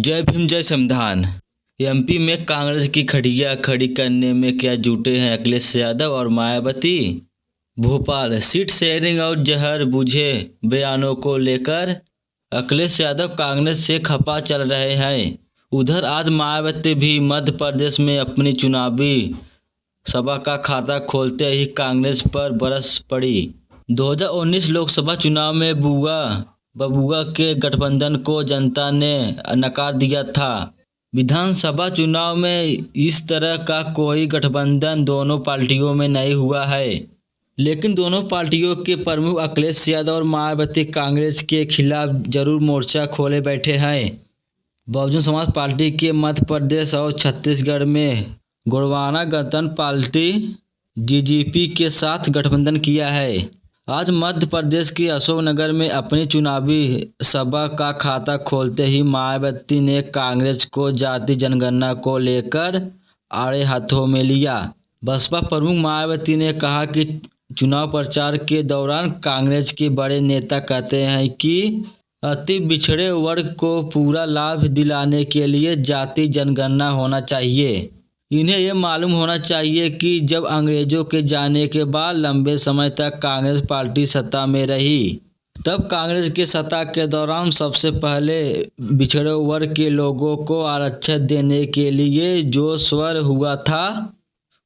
जय भीम जय संविधान। एमपी में कांग्रेस की खड़िया खड़ी करने में क्या जुटे हैं अखिलेश यादव और मायावती। भोपाल सीट शेयरिंग और जहर बुझे बयानों को लेकर अखिलेश यादव कांग्रेस से खफा चल रहे हैं। उधर आज मायावती भी मध्य प्रदेश में अपनी चुनावी सभा का खाता खोलते ही कांग्रेस पर बरस पड़ी। 2019 लोकसभा चुनाव में बबुआ के गठबंधन को जनता ने नकार दिया था। विधानसभा चुनाव में इस तरह का कोई गठबंधन दोनों पार्टियों में नहीं हुआ है, लेकिन दोनों पार्टियों के प्रमुख अखिलेश यादव और मायावती कांग्रेस के खिलाफ जरूर मोर्चा खोले बैठे हैं। बहुजन समाज पार्टी के मध्य प्रदेश और छत्तीसगढ़ में गोंडवाना गणतंत्र पार्टी जीजीपी के साथ गठबंधन किया है। आज मध्य प्रदेश के अशोकनगर में अपनी चुनावी सभा का खाता खोलते ही मायावती ने कांग्रेस को जाति जनगणना को लेकर आड़े हाथों में लिया। बसपा प्रमुख मायावती ने कहा कि चुनाव प्रचार के दौरान कांग्रेस के बड़े नेता कहते हैं कि अति पिछड़े वर्ग को पूरा लाभ दिलाने के लिए जाति जनगणना होना चाहिए। इन्हें यह मालूम होना चाहिए कि जब अंग्रेजों के जाने के बाद लंबे समय तक कांग्रेस पार्टी सत्ता में रही, तब कांग्रेस के सत्ता के दौरान सबसे पहले पिछड़े वर्ग के लोगों को आरक्षण देने के लिए जो स्वर हुआ था,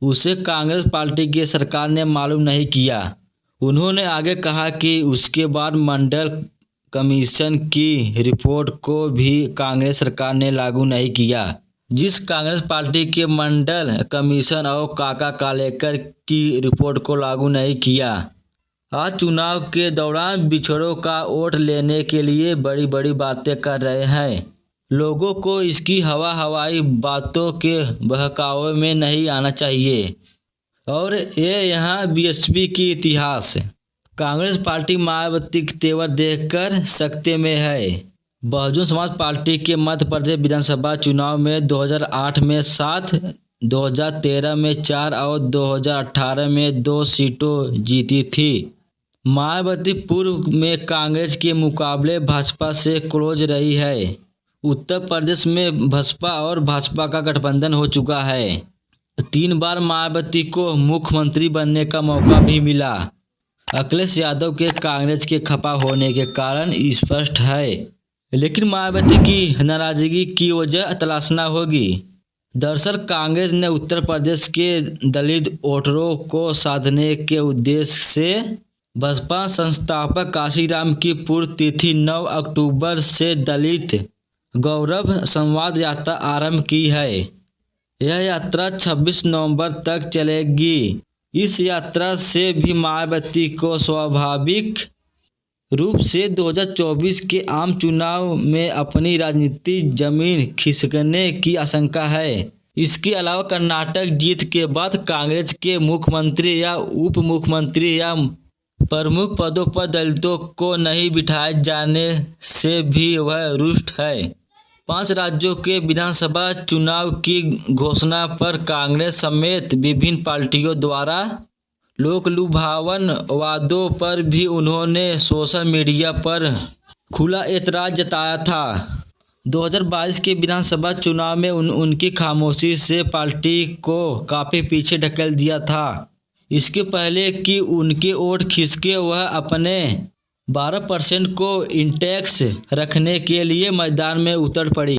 उसे कांग्रेस पार्टी की सरकार ने मालूम नहीं किया। उन्होंने आगे कहा कि उसके बाद मंडल कमीशन की रिपोर्ट को भी कांग्रेस सरकार ने लागू नहीं किया, जिस कांग्रेस पार्टी के मंडल कमीशन और काका कालेकर की रिपोर्ट को लागू नहीं किया। आज चुनाव के दौरान बिछड़ों का वोट लेने के लिए बड़ी बड़ी बातें कर रहे हैं। लोगों को इसकी हवाई बातों के बहकावे में नहीं आना चाहिए। और ये यहाँ बीएसपी की इतिहास, कांग्रेस पार्टी मायावती के तेवर देखकर सकते में है। बहुजन समाज पार्टी के मध्य प्रदेश विधानसभा चुनाव में 2008 में 7, 2013 में 4 और 2018 में 2 सीटों जीती थी। मायावती पूर्व में कांग्रेस के मुकाबले भाजपा से क्लोज रही है। उत्तर प्रदेश में बसपा और भाजपा का गठबंधन हो चुका है। 3 बार मायावती को मुख्यमंत्री बनने का मौका भी मिला। अखिलेश यादव के कांग्रेस के खफा होने के कारण स्पष्ट है, लेकिन मायावती की नाराजगी की वजह तलाशना होगी। दरअसल कांग्रेस ने उत्तर प्रदेश के दलित वोटरों को साधने के उद्देश्य से बसपा संस्थापक काशीराम की पूर्व तिथि 9 अक्टूबर से दलित गौरव संवाद यात्रा आरंभ की है। यह यात्रा 26 नवंबर तक चलेगी। इस यात्रा से भी मायावती को स्वाभाविक रूप से 2024 के आम चुनाव में अपनी राजनीतिक जमीन खिसकने की आशंका है। इसके अलावा कर्नाटक जीत के बाद कांग्रेस के मुख्यमंत्री या उप मुख्यमंत्री या प्रमुख पदों पर दलितों को नहीं बिठाए जाने से भी वह रुष्ट है। 5 राज्यों के विधानसभा चुनाव की घोषणा पर कांग्रेस समेत विभिन्न पार्टियों द्वारा लोकलुभावन वादों पर भी उन्होंने सोशल मीडिया पर खुला एतराज जताया था। 2022 के विधानसभा चुनाव में उनकी खामोशी से पार्टी को काफ़ी पीछे ढकेल दिया था। इसके पहले कि उनके वोट खिसके, वह अपने 12% को इंटेक्स रखने के लिए मैदान में उतर पड़ी।